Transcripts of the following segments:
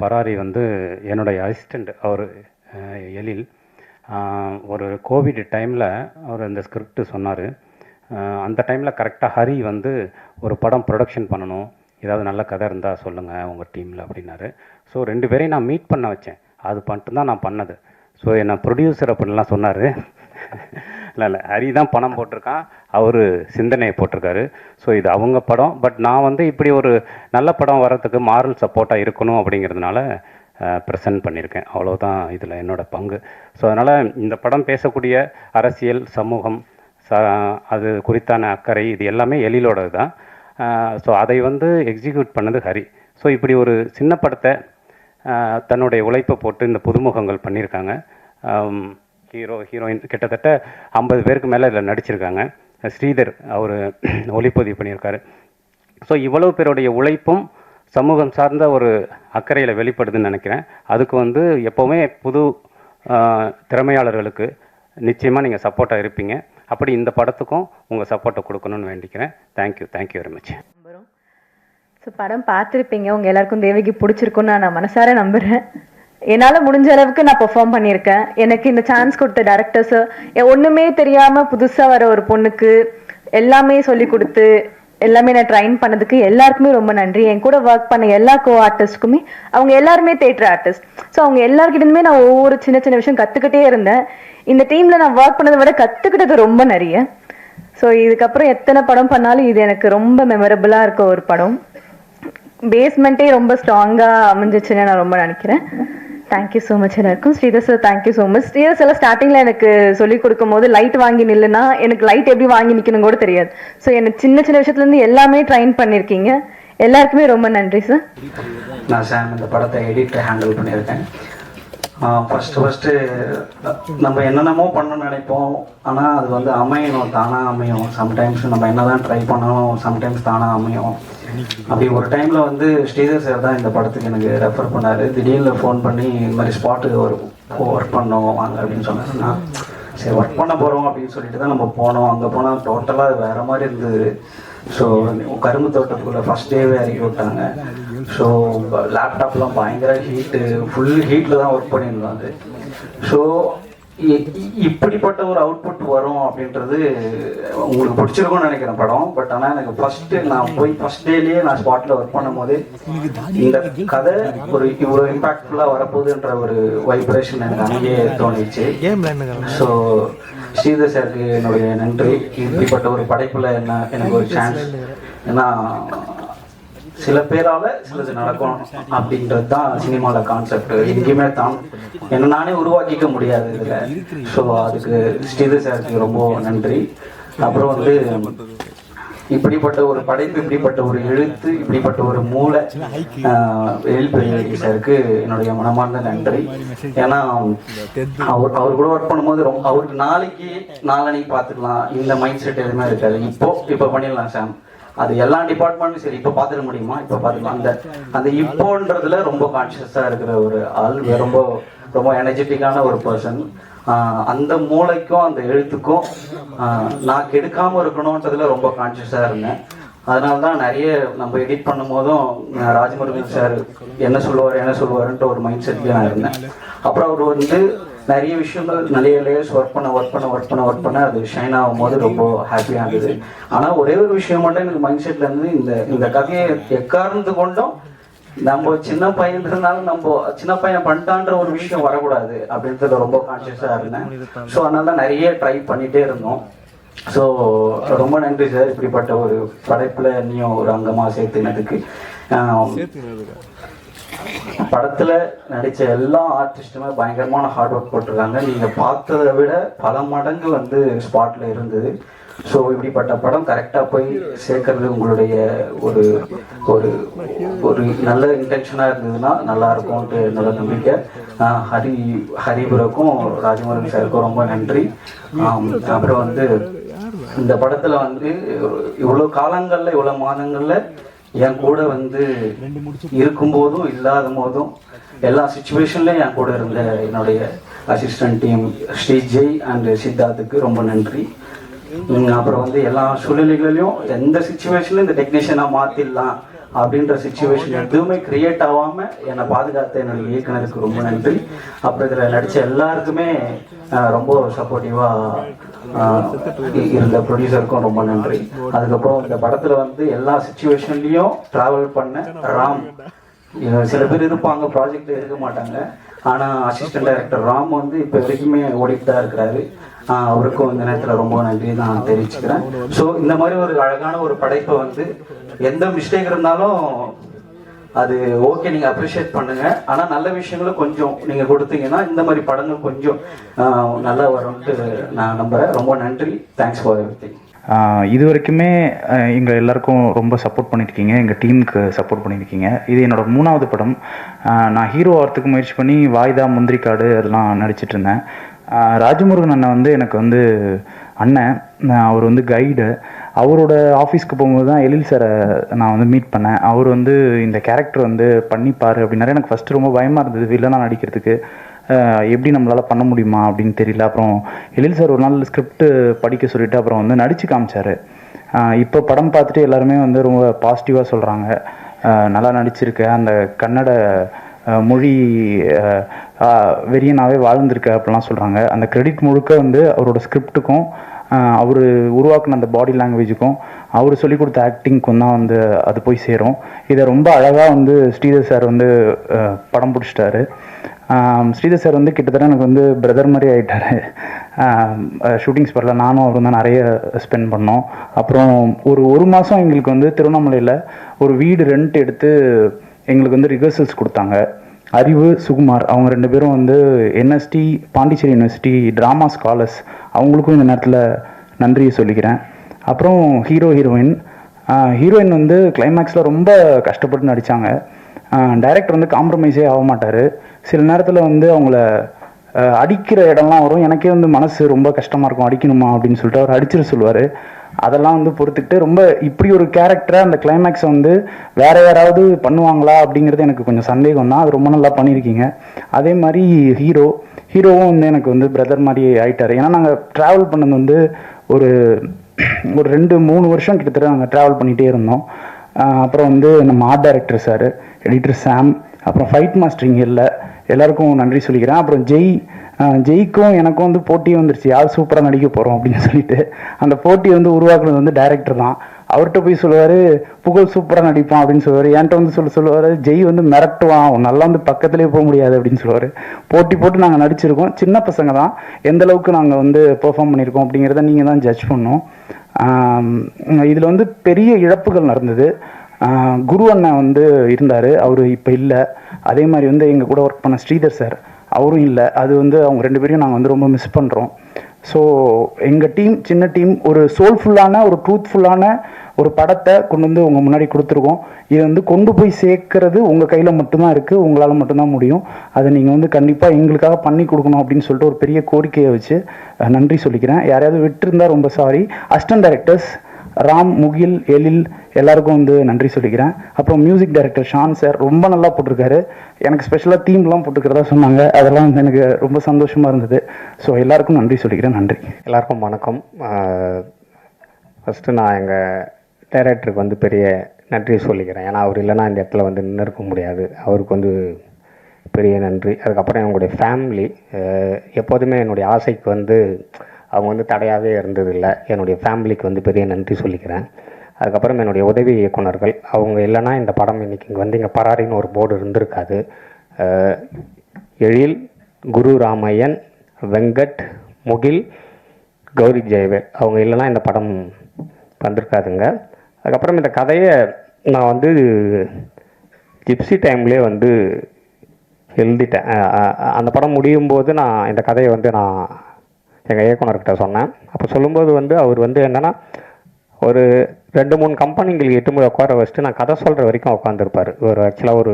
பராரி வந்து என்னுடைய அசிஸ்டண்ட். அவர் எழில். ஒரு கோவிட் டைமில் அவர் இந்த ஸ்கிரிப்ட் சொன்னார். அந்த டைமில் கரெக்டாக ஹரி வந்து ஒரு படம் ப்ரொடக்ஷன் பண்ணணும், ஏதாவது நல்ல கதை இருந்தால் சொல்லுங்கள் உங்கள் டீமில் அப்படின்னாரு. ஸோ 2 பேரையும் நான் மீட் பண்ண வச்சேன். அது மட்டும்தான் நான் பண்ணது. ஸோ என்னை ப்ரொடியூசர் அப்படின்லாம் சொன்னார். இல்லை ஹரி தான் பணம் போட்டிருக்கான், அவர் சிந்தனையை போட்டிருக்காரு. ஸோ இது அவங்க படம். பட் நான் வந்து இப்படி ஒரு நல்ல படம் வர்றதுக்கு மாரல் சப்போர்ட்டாக இருக்கணும் அப்படிங்கிறதுனால ப்ரெசென்ட் பண்ணியிருக்கேன். அவ்வளோதான் இதில் என்னோடய பங்கு. ஸோ அதனால் இந்த படம் பேசக்கூடிய அரசியல், சமூகம், அது குறித்தான அக்கறை, இது எல்லாமே எழிலோடது தான். ஸோ அதை வந்து எக்ஸிக்யூட் பண்ணது ஹரி. ஸோ இப்படி ஒரு சின்ன படத்தை தன்னுடைய உழைப்பை போட்டு இந்த புதுமுகங்கள் பண்ணியிருக்காங்க. ஹீரோயின் கிட்டத்தட்ட 50 பேருக்கு மேலே இதில் நடிச்சிருக்காங்க. ஸ்ரீதர் அவர் ஒளிப்பதிவு பண்ணியிருக்காரு. ஸோ இவ்வளோ பேருடைய உழைப்பும் சமூகம் சார்ந்த ஒரு அக்கறையில் வெளிப்படுதுன்னு நினைக்கிறேன். அதுக்கு வந்து எப்போவுமே புது திறமையாளர்களுக்கு நிச்சயமாக நீங்கள் சப்போர்ட்டாக இருப்பீங்க. அப்படி இந்த படத்துக்கும் உங்கள் சப்போர்ட்டை கொடுக்கணும்னு வேண்டிக்கிறேன். Thank you very much. ஸோ படம் பார்த்துருப்பீங்க, உங்கள் எல்லாருக்கும் தேவிக்கு பிடிச்சிருக்குன்னு நான் மனசார நம்புகிறேன். என்னால் முடிஞ்ச அளவுக்கு நான் பெர்ஃபார்ம் பண்ணியிருக்கேன். எனக்கு இந்த சான்ஸ் கொடுத்த டேரக்டர்ஸு, ஒன்றுமே தெரியாமல் புதுசாக வர ஒரு பொண்ணுக்கு எல்லாமே சொல்லி கொடுத்து எல்லாமே நான் ட்ரைன் பண்ணதுக்கு எல்லாருக்குமே ரொம்ப நன்றி. என் கூட ஒர்க் பண்ண எல்லா ஆர்டிஸ்ட்டுக்குமே, அவங்க எல்லாருமே தியேட்டர் ஆர்டிஸ்ட். ஸோ அவங்க எல்லாருக்கிட்டேருந்துமே நான் ஒவ்வொரு சின்ன சின்ன விஷயம் கற்றுக்கிட்டே இருந்தேன். இந்த டீமில் நான் ஒர்க் பண்ணதை விட கற்றுக்கிட்டது ரொம்ப நிறைய. ஸோ இதுக்கப்புறம் எத்தனை படம் பண்ணாலும் இது எனக்கு ரொம்ப மெமரபுளாக இருக்க ஒரு படம். பேஸ்மெண்ட்டே ரொம்ப ஸ்ட்ராங்காக அமைஞ்சிச்சுன்னு நான் ரொம்ப நினைக்கிறேன். தேங்க்யூ ஸோ மச் எல்லாருக்கும். Sridhar sir thank you so much. Sridhar sir ஸ்டார்டிங்கில் எனக்கு சொல்லிக் கொடுக்கும் போது லைட் வாங்கி நில்லுன்னா எனக்கு லைட் எப்படி வாங்கி நிற்கணும் கூட தெரியாது. ஸோ எனக்கு சின்ன சின்ன விஷயத்துலேருந்து எல்லாமே ட்ரைன் பண்ணியிருக்கீங்க. எல்லாருக்குமே ரொம்ப நன்றி சார். நான் சாம் இந்த படத்தை எடிட்டை ஹேண்டில் பண்ணியிருக்கேன். ஃபஸ்ட்டு நம்ம என்னென்னமோ பண்ணணும்னு நினைப்போம், ஆனால் அது வந்து அமையணும், தானாக அமையும். சம்டைம்ஸ் நம்ம என்ன தான் ட்ரை பண்ணணும், சம்டைம்ஸ் தானாக அமையும். அப்படி ஒரு டைமில் வந்து ஸ்ரீதர் சார் தான் இந்த படத்துக்கு எனக்கு ரெஃபர் பண்ணார். திடீர்னு ஃபோன் பண்ணி இந்த மாதிரி ஸ்பாட்டுக்கு ஒரு ஒர்க் பண்ணோம் வாங்க அப்படின்னு சொன்னாருன்னா, சரி ஒர்க் பண்ண போகிறோம் அப்படின்னு சொல்லிட்டு தான் நம்ம போனோம். அங்கே போனால் டோட்டலாக அது வேறு மாதிரி இருந்தது. ஸோ கரும்பு தோட்டத்துக்குள்ளே ஃபஸ்ட் டேவே இறக்கி விட்டாங்க. ஸோ லேப்டாப்லாம் பயங்கர ஹீட்டு, ஃபுல் ஹீட்டில் தான் ஒர்க் பண்ணியிருந்தோம் அது. ஸோ இப்படிப்பட்ட ஒரு அவுட்புட் வரும் அப்படின்றது உங்களுக்கு பிடிச்சிருக்கும்னு நினைக்கிறேன் படம். பட் ஆனால் எனக்கு ஃபஸ்ட்டு நான் போய் ஃபஸ்ட் டேலேயே நான் ஸ்பாட்டில் ஒர்க் பண்ணும் போது இந்த கதை ஒரு இவ்வளோ இம்பாக்ட்ஃபுல்லாக வரப்போகுதுன்ற ஒரு வைப்ரேஷன் எனக்கு அங்கேயே தோணிச்சு. ஸோ ஸ்ரீதர் சாருக்கு என்னுடைய நன்றி. இப்படிப்பட்ட ஒரு படைப்பில் எனக்கு ஒரு சான்ஸ். ஏன்னா சில பேரால சிலது நடக்கும் அப்படின்றது தான் சினிமாவில் கான்செப்ட். எங்கேயுமே தான் என்ன நானே உருவாக்கிக்க முடியாது இதில். ஸோ அதுக்கு ஸ்ரீதர் சாருக்கு ரொம்ப நன்றி. அப்புறம் வந்து இப்படிப்பட்ட ஒரு படைப்பு, இப்படிப்பட்ட ஒரு எழுத்து, இப்படிப்பட்ட ஒரு மூளை எழில் பெரியவெளி சாருக்கு என்னுடைய மனமார்ந்த நன்றி. ஏன்னா அவர் கூட ஒர்க் பண்ணும்போது ரொம்ப அவருக்கு நாளைக்கு பார்த்துக்கலாம் இந்த மைண்ட் செட் எதுவுமே இருக்காது. இப்போ பண்ணிடலாம் சாம், அது எல்லா டிபார்ட்மெண்ட்டும் சரி, இப்போ பார்த்துக்க முடியுமா, இப்போ பார்த்துக்கலாம். அந்த இப்போன்றதுல ரொம்ப கான்சியஸாக இருக்கிற ஒரு ஆள், ரொம்ப ரொம்ப எனர்ஜெட்டிக்கான ஒரு பர்சன். அந்த மூளைக்கும் அந்த எழுத்துக்கும் நான் கெடுக்காமல் இருக்கணுன்றதுல ரொம்ப கான்சியஸாக இருந்தேன். அதனால தான் நிறைய நம்ம எடிட் பண்ணும் போதும் ராஜமுருகன் சார் என்ன சொல்லுவாருன்ற ஒரு மைண்ட் செட்லேயே நான் இருந்தேன். அப்புறம் அவர் வந்து நிறைய விஷயங்கள், நிறைய லேயர்ஸ் ஒர்க் பண்ண அது ஷைன் ஆகும் போது ரொம்ப ஹாப்பியாக இருந்தது. ஆனால் ஒரே ஒரு விஷயம் மட்டும் எனக்கு மைண்ட் செட்டில் இருந்து, இந்த கதையை எக்காரணத்து கொண்டும் நம்ம சின்ன பையன்றதுனால நம்ம சின்ன பையன் பண்ணிட்டான்ற ஒரு விஷயம் வரக்கூடாது அப்படின்றத ரொம்ப கான்சியஸாக இருந்தேன். ஸோ அதனால தான் நிறைய ட்ரை பண்ணிகிட்டே இருந்தோம். ஸோ ரொம்ப நன்றி சார், இப்படிப்பட்ட ஒரு படைப்பில் நீயும் ஒரு அங்கமாக சேர்த்துனதுக்கு. படத்துல நடிச்ச எல்லா ஆர்டிஸ்டுமே பயங்கரமான ஹார்ட் ஒர்க் போட்டிருக்காங்க. நீங்க பார்த்ததை விட பல மடங்கு வந்து ஸ்பாட்ல இருந்தது. ஸோ இப்படிப்பட்ட படம் கரெக்டாக போய் சேர்க்கறது உங்களுடைய ஒரு ஒரு ஒரு நல்ல இன்டென்ஷனாக இருந்ததுன்னா நல்லா இருக்கும்ன்ட்டு என்னோட நம்பிக்கை. ஹரிபுரக்கும் ராஜமுருகன் சாருக்கும் ரொம்ப நன்றி. அப்புறம் வந்து இந்த படத்தில் வந்து இவ்வளோ காலங்களில், இவ்வளோ மாதங்களில் என் கூட வந்து இருக்கும்போதும் இல்லாத போதும் எல்லா சுச்சுவேஷன்லையும் என் கூட இருந்த என்னுடைய அசிஸ்டன்ட் டீம் ஸ்ரீஜெய் அண்ட் சித்தார்த்துக்கு ரொம்ப நன்றி. அப்புறம் வந்து எல்லா சூழ்நிலைகளிலும் எந்த சுச்சுவேஷன்லையும் இந்த டெக்னீஷியனாக மாற்றிடலாம் அப்படின்ற சுச்சுவேஷன் எதுவுமே கிரியேட் ஆகாமல் என்னை பாதுகாத்த என்னுடைய இயக்குனருக்கு ரொம்ப நன்றி. அப்புறம் இதில் நடித்த எல்லாருக்குமே ரொம்ப சப்போர்ட்டிவாக இருந்த ப்ரொடியூசருக்கும் ரொம்ப நன்றி. அதுக்கப்புறம் இந்த படத்தில் வந்து எல்லா சுச்சுவேஷன்லேயும் ட்ராவல் பண்ண ராம், சில பேர் இருப்பாங்க ப்ராஜெக்ட்ல இருக்க மாட்டாங்க, ஆனால் அசிஸ்டன்ட் டைரக்டர் ராம் வந்து இப்போ வரைக்குமே ஓடிட்டு தான் இருக்கிறாரு. அவருக்கும் இந்த நேரத்தில் ரொம்ப நன்றி நான் தெரிவிச்சுக்கிறேன். ஸோ இந்த மாதிரி ஒரு அழகான ஒரு படைப்பை வந்து எந்த மிஸ்டேக் இருந்தாலும் அது ஓகே, நீங்கள் அப்ரிஷியேட் பண்ணுங்க. ஆனால் நல்ல விஷயங்களும் கொஞ்சம் நீங்கள் கொடுத்தீங்கன்னா இந்த மாதிரி படங்கள் கொஞ்சம் நல்லா வரும்ட்டு நான் நம்புகிறேன். ரொம்ப நன்றி. Thanks for everything. இது வரைக்குமே எங்கள் எல்லாருக்கும் ரொம்ப சப்போர்ட் பண்ணியிருக்கீங்க, எங்கள் டீமுக்கு சப்போர்ட் பண்ணியிருக்கீங்க. இது என்னோடய 3வது படம். நான் ஹீரோ ஆகிறதுக்கு முயற்சி பண்ணி வாய்தா, முந்திரிக்காடு அதெல்லாம் நடிச்சிட்டு இருந்தேன். ராஜமுருகன் அண்ணன் வந்து எனக்கு வந்து அண்ணன், அவர் வந்து கைடு. அவரோட ஆஃபீஸ்க்கு போகும்போது தான் எழில் சாரை நான் வந்து மீட் பண்ணேன். அவர் வந்து இந்த கேரக்டர் வந்து பண்ணிப்பார் அப்படின்னாரு. எனக்கு ஃபஸ்ட்டு ரொம்ப பயமாக இருந்தது வில்லனாக நடிக்கிறதுக்கு, எப்படி நம்மளால் பண்ண முடியுமா அப்படின்னு தெரியல. அப்புறம் எழில் சார் ஒரு நாள் ஸ்கிரிப்ட் படிக்க சொல்லிவிட்டு அப்புறம் வந்து நடித்து காமிச்சார். இப்போ படம் பார்த்துட்டு எல்லாருமே வந்து ரொம்ப பாசிட்டிவாக சொல்கிறாங்க, நல்லா நடிச்சிருக்க, அந்த கன்னட மொழி வெறியனாகவே வாழ்ந்திருக்க அப்படிலாம் சொல்கிறாங்க. அந்த கிரெடிட் முழுக்க வந்து அவரோட ஸ்கிரிப்டுக்கும் அவர் உருவாக்குன அந்த பாடி லாங்குவேஜுக்கும் அவர் சொல்லிக் கொடுத்த ஆக்டிங்க்கும் தான் வந்து அது போய் சேரும். இதை ரொம்ப அழகாக வந்து ஸ்ரீதர் சார் வந்து படம் பிடிச்சிட்டாரு. ஸ்ரீதர் சார் வந்து கிட்டத்தட்ட எனக்கு வந்து பிரதர் மாதிரி ஆகிட்டார். ஷூட்டிங் ஸ்பாட்டில் நானும் அவரும் தான் நிறைய ஸ்பெண்ட் பண்ணோம். அப்புறம் ஒரு மாதம் எங்களுக்கு வந்து திருவண்ணாமலையில் ஒரு வீடு ரெண்ட் எடுத்து எங்களுக்கு வந்து ரிஹர்சல்ஸ் கொடுத்தாங்க. அறிவு, சுகுமார் அவங்க 2 பேரும் வந்து NST Pondicherry university drama scholars, அவங்களுக்கும் இந்த நேரத்தில் நன்றியை சொல்லிக்கிறேன். அப்புறம் ஹீரோயின் வந்து கிளைமேக்ஸில் ரொம்ப கஷ்டப்பட்டு நடித்தாங்க. டைரக்டர் வந்து காம்ப்ரமைஸே ஆக மாட்டார். சில நேரத்தில் வந்து அவங்கள அடிக்கிற இடம்லாம் வரும், எனக்கே வந்து மனசு ரொம்ப கஷ்டமாக இருக்கும், அடிக்கணுமா அப்படின்னு சொல்லிட்டு அவர் அடிச்சிட சொல்லுவார். அதெல்லாம் வந்து பொறுத்துக்கிட்டு ரொம்ப இப்படி ஒரு கேரக்டரை அந்த கிளைமேக்ஸை வந்து வேறு யாராவது பண்ணுவாங்களா அப்படிங்கிறது எனக்கு கொஞ்சம் சந்தேகம் தான். அது ரொம்ப நல்லா பண்ணியிருக்கீங்க. அதே மாதிரி ஹீரோவும் வந்து எனக்கு வந்து பிரதர் மாதிரி ஆகிட்டார். ஏன்னா நாங்கள் ட்ராவல் பண்ணது வந்து ஒரு 2-3 வருஷம் கிட்டத்தட்ட நாங்கள் ட்ராவல் பண்ணிகிட்டே இருந்தோம். அப்புறம் வந்து நம்ம ஆர்ட் டைரக்டர் சார், எடிட்டர் சாம், அப்புறம் ஃபைட் மாஸ்டரிங் எல்லாருக்கும் நன்றி சொல்லிக்கிறேன். அப்புறம் ஜெய்க்கும் எனக்கும் வந்து போட்டி வந்துருச்சு, யார் சூப்பராக நடிக்க போகிறோம் அப்படின்னு சொல்லிட்டு. அந்த போட்டி வந்து உருவாக்குனது வந்து டைரக்டர் தான். அவர்கிட்ட போய் சொல்லுவார் புகழ் சூப்பராக நடிப்பான் அப்படின்னு சொல்லுவார். என்கிட்ட வந்து சொல்லுவார் ஜெய் வந்து மிரட்டுவான், நல்லா வந்து பக்கத்துலேயே போக முடியாது அப்படின்னு சொல்லுவார். போட்டு நாங்கள் நடிச்சிருக்கோம். சின்ன பசங்க தான், எந்த அளவுக்கு நாங்கள் வந்து பெர்ஃபார்ம் பண்ணியிருக்கோம் அப்படிங்கிறத நீங்கள் தான் ஜட்ஜ் பண்ணோம். இதில் வந்து பெரிய இழப்புகள் நடந்தது. குரு அண்ணன் வந்து இருந்தார், அவர் இப்போ இல்லை. அதே மாதிரி வந்து எங்கள் கூட ஒர்க் பண்ண ஸ்ரீதர் சார், அவரும் இல்லை. அது வந்து அவங்க 2 பேரையும் நாங்கள் வந்து ரொம்ப மிஸ் பண்ணுறோம். ஸோ எங்கள் டீம் சின்ன டீம் ஒரு சோல்ஃபுல்லான ஒரு ட்ரூத்ஃபுல்லான ஒரு படத்தை கொண்டு வந்து உங்கள் முன்னாடி கொடுத்துருக்கோம். இதை வந்து கொண்டு போய் சேர்க்கறது உங்கள் கையில் மட்டும்தான் இருக்குது, உங்களால் மட்டும்தான் முடியும். அதை நீங்கள் வந்து கண்டிப்பாக எங்களுக்காக பண்ணி கொடுக்கணும் அப்படின்னு சொல்லிட்டு ஒரு பெரிய கோரிக்கையை வச்சு நன்றி சொல்லிக்கிறேன். யாரையாவது விட்டுருந்தால் ரொம்ப சாரி. அசிஸ்டன்ட் டைரக்டர்ஸ் ராம், முகில், எழில் எல்லாருக்கும் வந்து நன்றி சொல்லிக்கிறேன். அப்புறம் மியூசிக் டைரக்டர் ஷான் சார் ரொம்ப நல்லா போட்டிருக்காரு. எனக்கு ஸ்பெஷலாக தீம்லாம் போட்டுக்கிறதா சொன்னாங்க, அதெல்லாம் வந்து எனக்கு ரொம்ப சந்தோஷமாக இருந்தது. ஸோ எல்லாருக்கும் நன்றி சொல்லிக்கிறேன். நன்றி. எல்லாருக்கும் வணக்கம். ஃபஸ்ட்டு நான் எங்கள் டைரக்டருக்கு வந்து பெரிய நன்றி சொல்லிக்கிறேன். ஏன்னா அவர் இல்லைன்னா இந்த இடத்துல வந்து நின்று இருக்க முடியாது. அவருக்கு வந்து பெரிய நன்றி. அதுக்கப்புறம் என்னுடைய ஃபேமிலி, எப்போதுமே என்னுடைய ஆசைக்கு வந்து அவங்க வந்து தடையாகவே இருந்ததில்லை. என்னுடைய ஃபேமிலிக்கு வந்து பெரிய நன்றி சொல்லிக்கிறேன். அதுக்கப்புறம் என்னுடைய உதவி இயக்குனர்கள், அவங்க இல்லைன்னா இந்த படம் இன்றைக்கி இங்கே வந்து இங்கே பராரின்னு ஒரு போர்டு இருந்திருக்காது. எழில், குரு ராமையன், வெங்கட், முகில், கௌரி ஜெயவேல், அவங்க இல்லைன்னா இந்த படம் வந்திருக்காதுங்க. அதுக்கப்புறம் இந்த கதையை நான் வந்து ஜிப்சி டைம்லேயே வந்து எழுதிட்டேன். அந்த படம் முடியும் போது நான் இந்த கதையை வந்து நான் எங்கள் இயக்குனர்கிட்ட சொன்னேன். அப்போ சொல்லும்போது வந்து அவர் வந்து என்னென்னா ஒரு 2-3 கம்பெனிங்களுக்கு 8 முறை உட்கார வச்சுட்டு நான் கதை சொல்கிற வரைக்கும் உட்காந்துருப்பார். ஒரு ஆக்சுவலாக ஒரு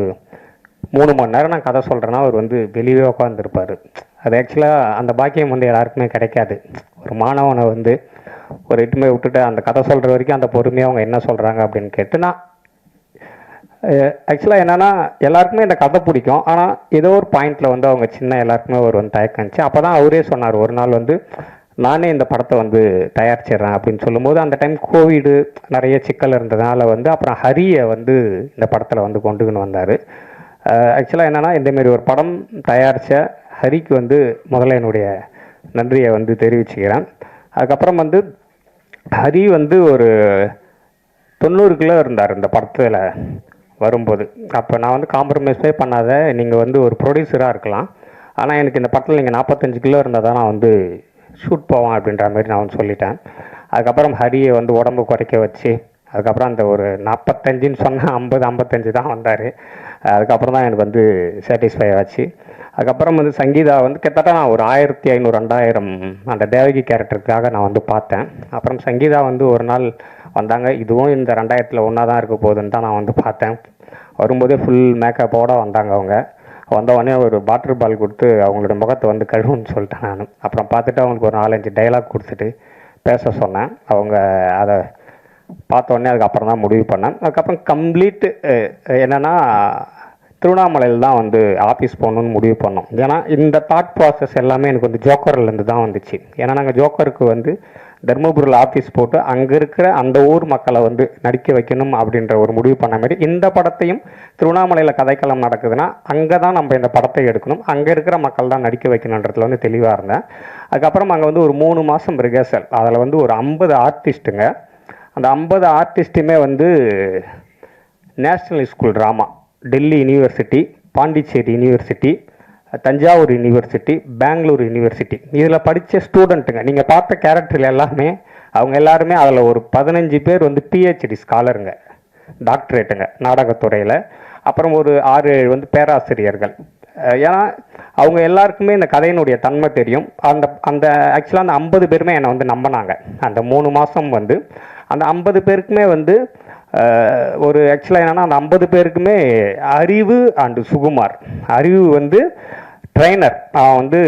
3 மணி நேரம் நான் கதை சொல்கிறேன்னா அவர் வந்து வெளியே உட்காந்துருப்பார். அது ஆக்சுவலாக அந்த பாக்கியம் வந்து எல்லாருக்குமே கிடைக்காது. ஒரு மாணவனை வந்து ஒரு 8 முறை விட்டுட்டு அந்த கதை சொல்கிற வரைக்கும் அந்த பொறுமையாக அவங்க என்ன சொல்கிறாங்க அப்படின்னு கேட்டு நான் ஆக்சுவலாக என்னென்னா எல்லாருக்குமே இந்த கதை பிடிக்கும். ஆனால் ஏதோ ஒரு பாயிண்டில் வந்து அவங்க சின்ன எல்லாருக்குமே ஒரு வந்து தயக்கமிச்சு. அப்போ தான் அவரே சொன்னார் ஒரு நாள் வந்து நானே இந்த படத்தை வந்து தயாரிச்சிடுறேன் அப்படின்னு சொல்லும்போது அந்த டைம் கோவிடு நிறைய சிக்கல் இருந்ததுனால வந்து அப்புறம் ஹரியை வந்து இந்த படத்தில் வந்து கொண்டுக்கின்னு வந்தார். ஆக்சுவலாக என்னென்னா இந்தமாரி ஒரு படம் தயாரித்த ஹரிக்கு வந்து முதல்ல என்னுடைய நன்றியை வந்து தெரிவிச்சுக்கிறேன். அதுக்கப்புறம் வந்து ஹரி வந்து ஒரு 90 கிலோ இருந்தார் இந்த படத்தில் வரும்போது. அப்போ நான் வந்து காம்ப்ரமைஸே பண்ணாத, நீங்கள் வந்து ஒரு ப்ரொடியூசராக இருக்கலாம், ஆனால் எனக்கு இந்த படத்தில் நீங்கள் 45 கிலோ இருந்தால் தான் நான் வந்து ஷூட் போவேன் அப்படின்ற மாதிரி நான் வந்து சொல்லிட்டேன். அதுக்கப்புறம் ஹரியை வந்து உடம்பு குறைக்க வச்சு அதுக்கப்புறம் அந்த ஒரு 45ன்னு சொன்னால் 50-55 தான் வந்தார். அதுக்கப்புறம் தான் எனக்கு வந்து சாட்டிஸ்ஃபை ஆச்சு. அதுக்கப்புறம் வந்து சங்கீதா வந்து கிட்டத்தட்ட நான் ஒரு 1500-2000 அந்த தேவகி கேரக்டருக்காக நான் வந்து பார்த்தேன். அப்புறம் சங்கீதா வந்து ஒரு நாள் வந்தாங்க. இதுவும் இந்த 2000ல் ஒன்றா தான் இருக்க போகுதுன்னு தான் நான் வந்து பார்த்தேன். வரும்போதே ஃபுல் மேக்கப்போடு வந்தாங்க. அவங்க வந்தவொடனே ஒரு வாட்டர் பால் கொடுத்து அவங்களோட முகத்தை வந்து கழுவுன்னு சொல்லிட்டேன் நான். அப்புறம் பார்த்துட்டு அவங்களுக்கு ஒரு 4-5 டைலாக் கொடுத்துட்டு பேச சொன்னேன். அவங்க அதை பார்த்தோன்னே அதுக்கப்புறம் தான் முடிவு பண்ணேன். அதுக்கப்புறம் கம்ப்ளீட்டு என்னென்னா திருவண்ணாமலையில் தான் வந்து ஆஃபீஸ் போகணுன்னு முடிவு பண்ணோம். ஏன்னா இந்த தாட் ப்ராசஸ் எல்லாமே எனக்கு வந்து ஜோக்கர்லேருந்து தான் வந்துச்சு. ஏன்னா நாங்கள் ஜோக்கருக்கு வந்து தர்மபுரியில் ஆஃபீஸ் போட்டு அங்கே இருக்கிற அந்த ஊர் மக்களை வந்து நடிக்க வைக்கணும் அப்படின்ற ஒரு முடிவு பண்ண மாதிரி இந்த படத்தையும் திருவண்ணாமலையில் கதைக்களம் நடக்குதுன்னா அங்கே தான் நம்ம இந்த படத்தை எடுக்கணும், அங்கே இருக்கிற மக்கள் தான் நடிக்க வைக்கணுன்றதுல வந்து தெளிவாக இருந்தேன். அதுக்கப்புறம் அங்கே வந்து ஒரு 3 மாதம் ரிஹர்சல். அதில் வந்து ஒரு 50 ஆர்டிஸ்ட்டுங்க. அந்த 50 ஆர்டிஸ்ட்டுமே வந்து National School Drama, Delhi university, Pondicherry university, Thanjavur university, Bangalore university இதில் படித்த ஸ்டூடெண்ட்டுங்க. நீங்கள் பார்த்த கேரக்டர் எல்லாமே அவங்க எல்லாருமே அதில் ஒரு 15 பேர் வந்து பிஹெச்டி ஸ்காலருங்க, டாக்டரேட்டுங்க நாடகத்துறையில். அப்புறம் ஒரு 6-7 வந்து பேராசிரியர்கள். ஏன்னா அவங்க எல்லாருக்குமே இந்த கதையினுடைய தன்மை தெரியும். அந்த அந்த ஆக்சுவலாக அந்த 50 பேருமே என்னை வந்து நம்பினாங்க. அந்த 3 மாதம் வந்து அந்த 50 பேருக்குமே வந்து ஒரு ஆக்சுவலாக என்னென்னா அந்த 50 பேருக்குமே அறிவு அண்டு சுகுமார். அறிவு வந்து ட்ரைனர், அவன் வந்து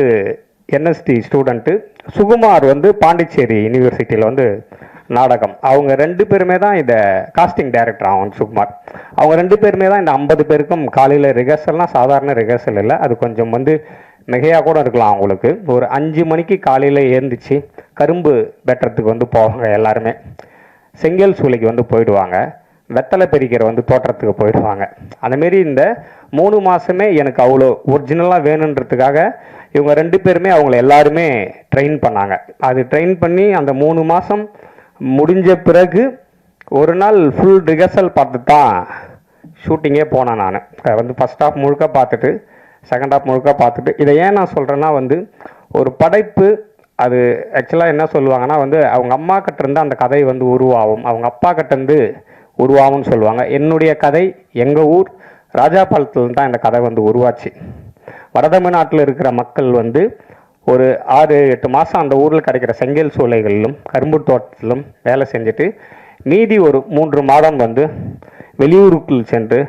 என்எஸ்டி ஸ்டூடெண்ட்டு. சுகுமார் வந்து பாண்டிச்சேரி யூனிவர்சிட்டியில் வந்து நாடகம். அவங்க 2 பேருமே தான் இதை காஸ்டிங் டைரக்டர். அவன் சுகுமார். அவங்க 2 பேருமே தான் இந்த 50 பேருக்கும் காலையில் ரிஹர்சல்னால் சாதாரண ரிஹர்சல் இல்லை, அது கொஞ்சம் வந்து மிகையாக கூட இருக்கலாம். அவங்களுக்கு ஒரு 5 மணிக்கு காலையில் ஏந்திச்சு கரும்பு வெட்டுறதுக்கு வந்து போவாங்க எல்லாருமே. செங்கல் சூளைக்கு வந்து போயிடுவாங்க. வெத்தலை பெரிக்கிற வந்து தோட்டத்துக்கு போயிடுவாங்க. அந்தமாரி இந்த 3 மாதமே எனக்கு அவ்வளோ ஒரிஜினலாக வேணுன்றதுக்காக இவங்க 2 பேருமே அவங்கள எல்லாருமே ட்ரெயின் பண்ணாங்க. அது ட்ரெயின் பண்ணி அந்த 3 மாதம் முடிஞ்ச பிறகு ஒரு நாள் ஃபுல் ரிஹர்சல் பார்த்து தான் ஷூட்டிங்கே போனேன். நான் வந்து ஃபஸ்ட் ஹாஃப் முழுக்க பார்த்துட்டு செகண்ட் ஹாஃப் முழுக்க பார்த்துட்டு. இதை ஏன் நான் சொல்கிறேன்னா வந்து ஒரு படைப்பு அது ஆக்சுவலாக என்ன சொல்லுவாங்கன்னா வந்து அவங்க அம்மா கிட்டேருந்து அந்த கதை வந்து உருவாகும், அவங்க அப்பா கிட்டேருந்து உருவாகும்னு சொல்லுவாங்க. என்னுடைய கதை எங்கள் ஊர் ராஜாபாளத்தில் தான் இந்த கதை வந்து உருவாச்சு. வடதமிழ்நாட்டில் இருக்கிற மக்கள் வந்து ஒரு 6-8 மாதம் அந்த ஊரில் கிடைக்கிற செங்கல் சூளைகளிலும் கரும்பு தோட்டத்திலும் வேலை செஞ்சுட்டு மீதி ஒரு 3 மாதம் வந்து வெளியூருக்குள் சென்று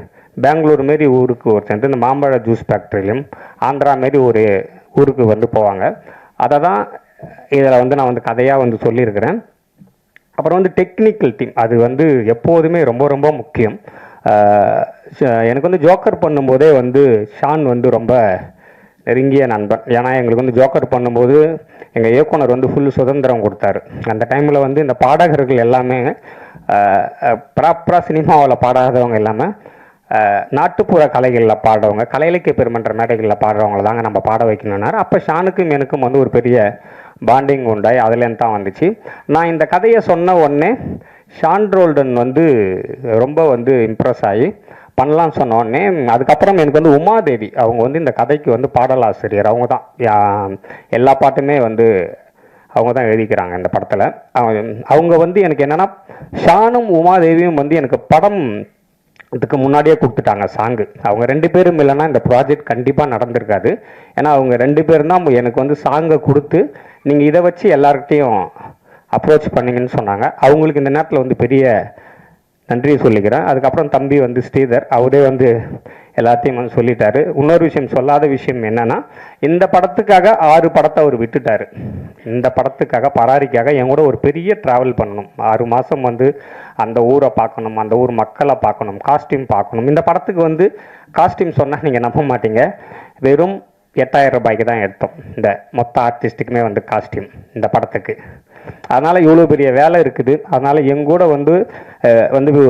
பெங்களூர் மாரி ஊருக்கு சென்று இந்த மாம்பழ ஜூஸ் ஃபேக்ட்ரியிலும் ஆந்திரா மாரி ஒரு ஊருக்கு வந்து போவாங்க. அதை தான் இதில் வந்து நான் வந்து கதையாக வந்து சொல்லியிருக்கிறேன். அப்புறம் வந்து டெக்னிக்கல் டீம் அது வந்து எப்போதுமே ரொம்ப ரொம்ப முக்கியம். எனக்கு வந்து ஜோக்கர் பண்ணும்போதே வந்து ஷான் வந்து ரொம்ப நெருங்கிய நண்பன். ஏன்னா எங்களுக்கு வந்து ஜோக்கர் பண்ணும்போது எங்கள் இயக்குனர் வந்து ஃபுல் சுதந்திரம் கொடுத்தாரு. அந்த டைமில் வந்து இந்த பாடகர்கள் எல்லாமே ப்ராப்பராக சினிமாவில் பாடாதவங்க எல்லாமே நாட்டுப்புற கலைகளில் பாடுறவங்க, கலை இலக்கிய பெருமன்ற மேடைகளில் பாடுறவங்கள தாங்க நம்ம பாட வைக்கணுன்னாரு. அப்போ ஷானுக்கும் எனக்கும் வந்து ஒரு பெரிய பாண்டிங் உண்டாய் அதுலேருந்து தான் வந்துச்சு. நான் இந்த கதையை சொன்ன உடனே ஷான் ரோல்டன் வந்து ரொம்ப வந்து இம்ப்ரெஸ் ஆகி பண்ணலான்னு சொன்ன உடனே அதுக்கப்புறம் எனக்கு வந்து உமாதேவி அவங்க வந்து இந்த கதைக்கு வந்து பாடலாசிரியர். அவங்க தான் எல்லா பாட்டுமே வந்து அவங்க தான் எழுதிக்கிறாங்க இந்த படத்தில். அவங்க வந்து எனக்கு என்னென்னா ஷானும் உமாதேவியும் வந்து எனக்கு படம் இதுக்கு முன்னாடியே கொடுத்துட்டாங்க சாங்கு. அவங்க 2 பேரும் இல்லைன்னா இந்த ப்ராஜெக்ட் கண்டிப்பாக நடந்திருக்காது. ஏன்னா அவங்க 2 பேரும் தான் எனக்கு வந்து சாங்கை கொடுத்து நீங்கள் இதை வச்சு எல்லார்கிட்டையும் அப்ரோச் பண்ணிங்கன்னு சொன்னாங்க. அவங்களுக்கு இந்த நேரத்தில் வந்து பெரிய நன்றியை சொல்லிக்கிறேன். அதுக்கப்புறம் தம்பி வந்து ஸ்ரீதர் அவரே வந்து எல்லாத்தையும் வந்து சொல்லிட்டாரு. இன்னொரு விஷயம் சொல்லாத விஷயம் என்னன்னா இந்த படத்துக்காக 6 படத்தை அவர் விட்டுட்டார். இந்த படத்துக்காக பராரிக்காக என் கூட ஒரு பெரிய ட்ராவல் பண்ணணும். 6 மாதம் வந்து அந்த ஊரை பார்க்கணும், அந்த ஊர் மக்களை பார்க்கணும், காஸ்டியூம் பார்க்கணும். இந்த படத்துக்கு வந்து காஸ்டியூம் சொன்னால் நீங்கள் நம்ப மாட்டீங்க, வெறும் 8,000 ரூபாய்க்கு தான் எடுத்தோம். இந்த மொத்த ஆர்டிஸ்ட்டுக்குமே வந்து காஸ்டியூம் இந்த படத்துக்கு. அதனால் இவ்வளோ பெரிய வேலை இருக்குது. அதனால் எங்கூட வந்து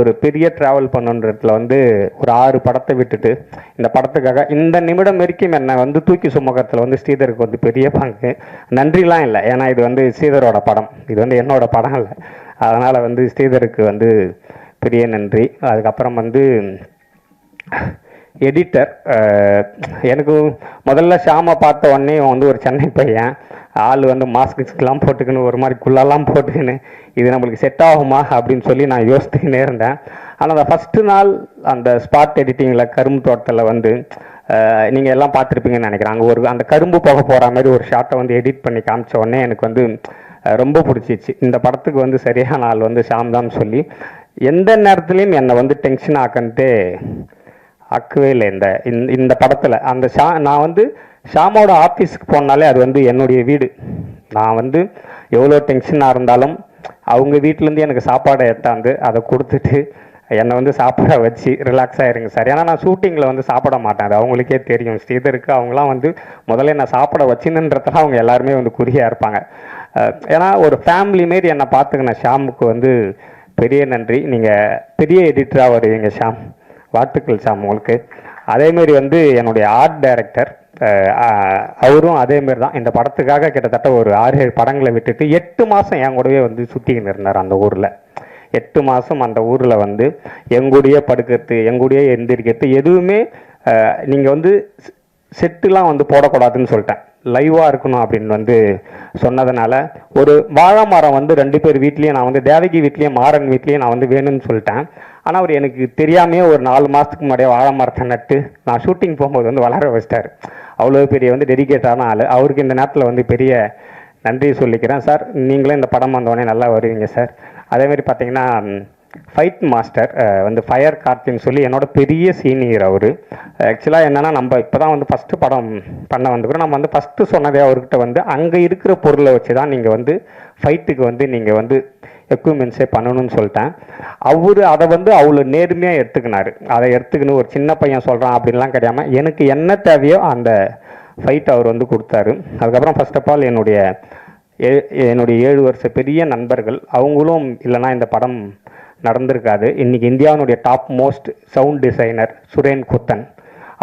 ஒரு பெரிய ட்ராவல் பண்ணுன்றதுல வந்து ஒரு 6 படத்தை விட்டுட்டு இந்த படத்துக்காக இந்த நிமிடம் வரைக்கும் என்னை வந்து தூக்கி சுமக்கிறதுல வந்து ஸ்ரீதருக்கு வந்து பெரிய பங்கு. நன்றிலாம் இல்லை, ஏன்னா இது வந்து ஸ்ரீதரோட படம், இது வந்து என்னோட படம் இல்லை. அதனால் வந்து ஸ்ரீதருக்கு வந்து பெரிய நன்றி. அதுக்கப்புறம் வந்து எடிட்டர், எனக்கு முதல்ல ஷாமை பார்த்த உடனே வந்து ஒரு சென்னை பையன், ஆள் வந்து மாஸ்க்குலாம் போட்டுக்கின்னு ஒரு மாதிரி குள்ளெல்லாம் போட்டுக்கின்னு இது நம்மளுக்கு செட் ஆகுமா அப்படின்னு சொல்லி நான் யோசித்துக்கினே இருந்தேன். ஆனால் அந்த ஃபஸ்ட்டு நாள் அந்த ஸ்பாட் எடிட்டிங்கில் கரும்பு தோட்டத்தில் வந்து நீங்கள் எல்லாம் பார்த்துருப்பீங்கன்னு நினைக்கிறேன். அங்கே அந்த கரும்பு போக போகிற மாதிரி ஒரு ஷாட்டை வந்து எடிட் பண்ணி காமிச்ச உடனே எனக்கு வந்து ரொம்ப பிடிச்சிச்சு. இந்த படத்துக்கு வந்து சரியான ஆள் வந்து ஷாம் தான் சொல்லி எந்த நேரத்துலையும் என்னை வந்து டென்ஷன் ஆக்கவே இல்லை. இந்த படத்தில் அந்த நான் வந்து ஷாமோட ஆஃபீஸுக்கு போனாலே அது வந்து என்னுடைய வீடு. நான் வந்து எவ்வளோ டென்ஷனாக இருந்தாலும் அவங்க வீட்டிலேருந்து எனக்கு சாப்பாடை எடுத்தாந்து அதை கொடுத்துட்டு என்னை வந்து சாப்பாடை வச்சு ரிலாக்ஸாக இருங்க சார். ஏன்னா நான் ஷூட்டிங்கில் வந்து சாப்பிட மாட்டேன், அது அவங்களுக்கே தெரியும். ஸ்ரீதருக்கு அவங்களாம் வந்து முதல்ல நான் சாப்பிட வச்சுன்னுன்றதுலாம் அவங்க எல்லாருமே வந்து குறியாக இருப்பாங்க. ஏன்னா ஒரு ஃபேமிலி மாரி என்னை பார்த்துக்கின ஷாமுக்கு வந்து பெரிய நன்றி. நீங்கள் பெரிய எடிட்டராக வருவீங்க ஷாம், வாழ்த்துக்கள் ஷாம் உங்களுக்கு. அதேமாரி வந்து என்னுடைய ஆர்ட் டைரக்டர் அவரும் அதேமாரி தான் இந்த படத்துக்காக கிட்டத்தட்ட ஒரு 6-7 படங்களை விட்டுட்டு 8 மாதம் என் கூடவே வந்து சுற்றிக்கின்னு இருந்தார் அந்த ஊரில். 8 மாதம் அந்த ஊரில் வந்து எங்கூடையே படுக்கிறது, எங்கூடையே எந்திரிக்கிறது, எதுவுமே நீங்கள் வந்து செட்டுலாம் வந்து போடக்கூடாதுன்னு சொல்லிட்டேன், லைவாக இருக்கணும் அப்படின்னு வந்து சொன்னதுனால ஒரு வாழை மரம் வந்து 2 பேர் வீட்லேயும், நான் வந்து தேவகி வீட்லேயும் மாறன் வீட்லேயும் நான் வந்து வேணும்னு சொல்லிட்டேன். ஆனால் அவர் எனக்கு தெரியாமையே ஒரு 4 மாதத்துக்கு முன்னாடியே வாழை மரத்தை நட்டு நான் ஷூட்டிங் போகும்போது வந்து வளர வச்சிட்டார். அவ்வளோ பெரிய வந்து டெடிகேட்டான ஆள். அவருக்கு இந்த நேரத்தில் வந்து பெரிய நன்றி சொல்லிக்கிறேன். சார் நீங்களே இந்த படம் வந்தோடனே நல்லா வருவீங்க சார். அதேமாதிரி பார்த்தீங்கன்னா ஃபைட் மாஸ்டர் வந்து ஃபயர் கார்த்தின்னு சொல்லி என்னோட பெரிய சீனியர் அவர். ஆக்சுவலாக என்னென்னா நம்ம இப்போ தான் வந்து ஃபஸ்ட்டு படம் பண்ண வந்துக்கிறோம். நம்ம வந்து ஃபஸ்ட்டு சொன்னதே அவர்கிட்ட வந்து அங்கே இருக்கிற பொருளை வச்சு தான் நீங்கள் வந்து ஃபைட்டுக்கு வந்து நீங்கள் வந்து எக்யூப்மெண்ட்ஸே பண்ணணும்னு சொல்லிட்டேன். அவர் அதை வந்து அவ்வளோ நேர்மையாக எடுத்துக்கினார். அதை எடுத்துக்கின்னு ஒரு சின்ன பையன் சொல்கிறான் அப்படின்லாம் கிடையாமல் எனக்கு என்ன தேவையோ அந்த ஃபைட் அவர் வந்து கொடுத்தாரு. அதுக்கப்புறம் ஃபர்ஸ்ட் ஆஃப் ஆல் என்னுடைய 7 வருஷ பெரிய நண்பர்கள், அவங்களும் இல்லைனா இந்த படம் நடந்திருக்காது. இன்றைக்கி இந்தியாவினுடைய top most sound designer Suren Kuthan,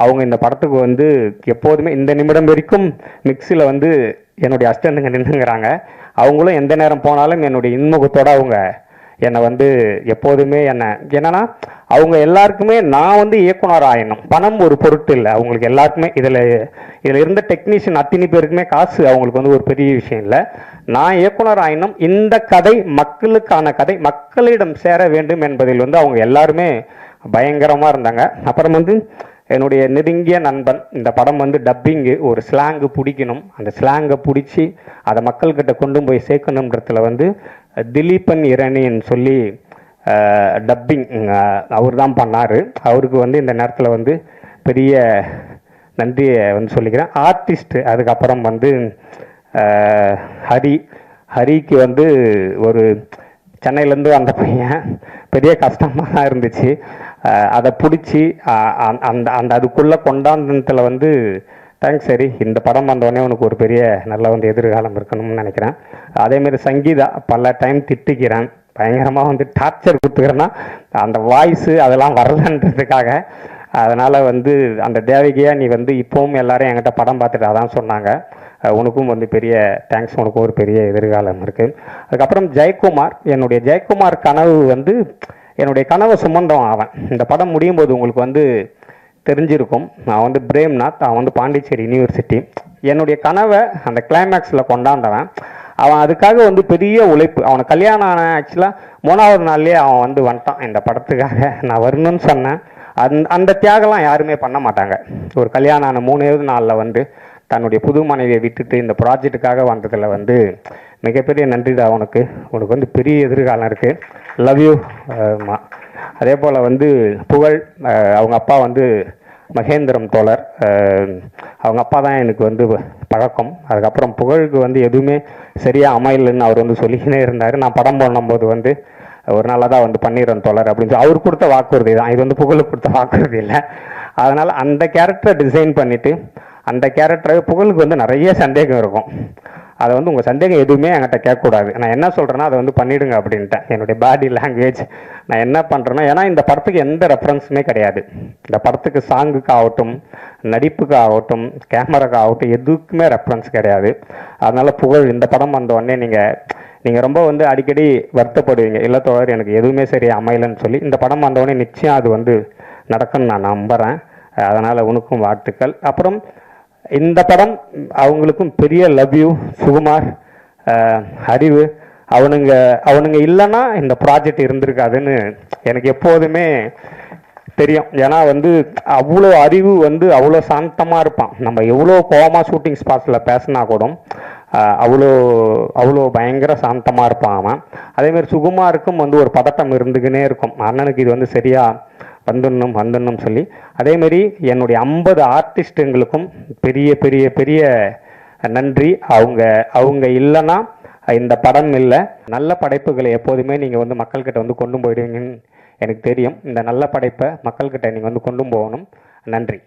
அவங்க இந்த படத்துக்கு வந்து எப்போதுமே இந்த நிமிடம் வரைக்கும் மிக்ஸில் வந்து என்னுடைய அசிஸ்டண்ட்டுங்க நின்றுங்கிறாங்க. அவங்களும் எந்த நேரம் போனாலும் என்னுடைய இன்முகத்தோடு அவங்க என்னை வந்து எப்போதுமே என்னன்னா அவங்க எல்லாருக்குமே நான் வந்து இயக்குனர் ஆயிடணும், பணம் ஒரு பொருட்டு இல்லை அவங்களுக்கு எல்லாருக்குமே. இதில் இருந்த டெக்னீஷியன் அத்தனை பேருக்குமே காசு அவங்களுக்கு வந்து ஒரு பெரிய விஷயம் இல்லை. நான் இயக்குனர் ஆயினும் இந்த கதை மக்களுக்கான கதை, மக்களிடம் சேர வேண்டும் என்பதில் வந்து அவங்க எல்லாருமே பயங்கரமாக இருந்தாங்க. அப்புறம் வந்து என்னுடைய நெருங்கிய நண்பன், இந்த படம் வந்து டப்பிங்கு ஒரு ஸ்லாங்கு பிடிக்கணும், அந்த ஸ்லாங்கை பிடிச்சி அதை மக்கள்கிட்ட கொண்டு போய் சேர்க்கணுன்றதுல வந்து திலீபன் இரணின்னு சொல்லி டப்பிங் அவர் தான் பண்ணார். அவருக்கு வந்து இந்த நேரத்தில் வந்து பெரிய நன்றியை வந்து சொல்லிக்கிறேன். ஆர்டிஸ்ட்டு அதுக்கப்புறம் வந்து ஹரிக்கு வந்து ஒரு சென்னையிலேருந்து அந்த பையன் பெரிய கஷ்டமாக தான் இருந்துச்சு. அதை பிடிச்சி அந்த அதுக்குள்ளே கொண்டாந்ததில் வந்து தேங்க்ஸ் சரி, இந்த படம் வந்தோடனே உனக்கு ஒரு பெரிய நல்ல வந்து எதிர்காலம் இருக்கணும்னு நினைக்கிறேன். அதேமாரி சங்கீதா பல டைம் திட்டிக்கிறேன், பயங்கரமாக வந்து டார்ச்சர் கொடுத்துக்கிறேன்னா அந்த வாய்ஸு அதெல்லாம் வரலன்றதுக்காக. அதனால் வந்து அந்த தேவகியாக நீ வந்து இப்போவும் எல்லாரும் என்கிட்ட படம் பார்த்துட்டு அதான் சொன்னாங்க, உனக்கும் வந்து பெரிய தேங்க்ஸ், உனக்கும் ஒரு பெரிய எதிர்காலம் இருக்குது. அதுக்கப்புறம் ஜெயக்குமார், என்னுடைய ஜெயக்குமார் கனவு வந்து என்னுடைய கனவை சுமந்தவன் அவன். இந்த படம் முடியும் போது உங்களுக்கு வந்து தெரிஞ்சிருக்கும், நான் வந்து பிரேம்நாத், அவன் வந்து பாண்டிச்சேரி யூனிவர்சிட்டி. என்னுடைய கனவை அந்த கிளைமேக்ஸில் கொண்டாந்தவன் அவன். அதுக்காக வந்து பெரிய உழைப்பு. அவனை கல்யாணம் ஆன ஆக்சுவலாக 3வது நாள்லேயே அவன் வந்து வந்துட்டான் இந்த படத்துக்காக. நான் வரணும்னு சொன்னேன். அந்த தியாகம்லாம் யாருமே பண்ண மாட்டாங்க. ஒரு கல்யாணம் ஆன 3வது நாளில் வந்து தன்னுடைய புது மனைவியை விட்டுட்டு இந்த ப்ராஜெக்டுக்காக வந்ததில் வந்து மிகப்பெரிய நன்றிடா உனக்கு வந்து பெரிய எதிர்காலம் இருக்குது. Love you. அதே போல் வந்து புகழ், அவங்க அப்பா வந்து மகேந்திரம் தோழர், அவங்க அப்பா தான் எனக்கு வந்து பழக்கம். அதுக்கப்புறம் புகழுக்கு வந்து எதுவுமே சரியாக அமையலன்னு அவர் வந்து சொல்லிக்கினே இருந்தார். நான் படம் பண்ணும்போது வந்து ஒரு நாளாக தான் வந்து பண்ணிடுறேன் தோழர் அப்படின்னு சொல்லி அவர் கொடுத்த வாக்குறுதி தான், இது வந்து புகழுக்கு கொடுத்த வாக்குறுதி இல்லை. அதனால் அந்த கேரக்டரை டிசைன் பண்ணிவிட்டு அந்த கேரக்டர் புகழுக்கு வந்து நிறைய சந்தேகம் இருக்கும். அதை வந்து உங்கள் சந்தேகம் எதுவுமே என்கிட்ட கேட்கக்கூடாது. நான் என்ன சொல்கிறேன்னா அதை வந்து பண்ணிவிடுங்க அப்படின்ட்டேன். என்னுடைய பாடி லாங்குவேஜ் நான் என்ன பண்ணுறேன்னா, ஏன்னா இந்த படத்துக்கு எந்த ரெஃபரன்ஸுமே கிடையாது. இந்த படத்துக்கு சாங்குக்கு ஆகட்டும், நடிப்புக்கு ஆகட்டும், கேமராக்கு ஆகட்டும், எதுக்குமே ரெஃபரன்ஸ் கிடையாது. அதனால் புகழ் இந்த படம் வந்த உடனே நீங்கள் ரொம்ப வந்து அடிக்கடி வருத்தப்படுவீங்க, இல்லை தோழர் எனக்கு எதுவுமே சரியாக அமையலைன்னு சொல்லி. இந்த படம் வந்தோடனே நிச்சயம் அது வந்து நடக்கும்னு நான் நம்புகிறேன். அதனால் உனக்கும் வாழ்த்துக்கள். அப்புறம் இந்த படம் அவங்களுக்கும் பெரிய லவ் யூ. சுகுமார், அறிவு, அவனுங்க இல்லைன்னா இந்த ப்ராஜெக்ட் இருந்திருக்காதுன்னு எனக்கு எப்போதுமே தெரியும். ஏன்னா வந்து அவ்வளோ அறிவு வந்து அவ்வளோ சாந்தமாக இருப்பான். நம்ம எவ்வளோ கோவமாக ஷூட்டிங் ஸ்பாட்ஸில் பேசினா கூட அவ்வளோ பயங்கர சாந்தமாக இருப்பான் அவன். அதேமாதிரி சுகுமாருக்கும் வந்து ஒரு பதட்டம் இருந்துக்கினே இருக்கும், அண்ணனுக்கு இது வந்து சரியாக வந்துடணும் சொல்லி. அதேமாரி என்னுடைய 50 ஆர்டிஸ்ட்டுங்களுக்கும் பெரிய பெரிய பெரிய நன்றி. அவங்க இல்லைன்னா இந்த படம் இல்லை. நல்ல படைப்புகளை எப்போதுமே நீங்கள் வந்து மக்கள்கிட்ட வந்து கொண்டு போயிடுவீங்கன்னு எனக்கு தெரியும். இந்த நல்ல படைப்பை மக்கள்கிட்ட நீங்கள் வந்து கொண்டு போகணும். நன்றி.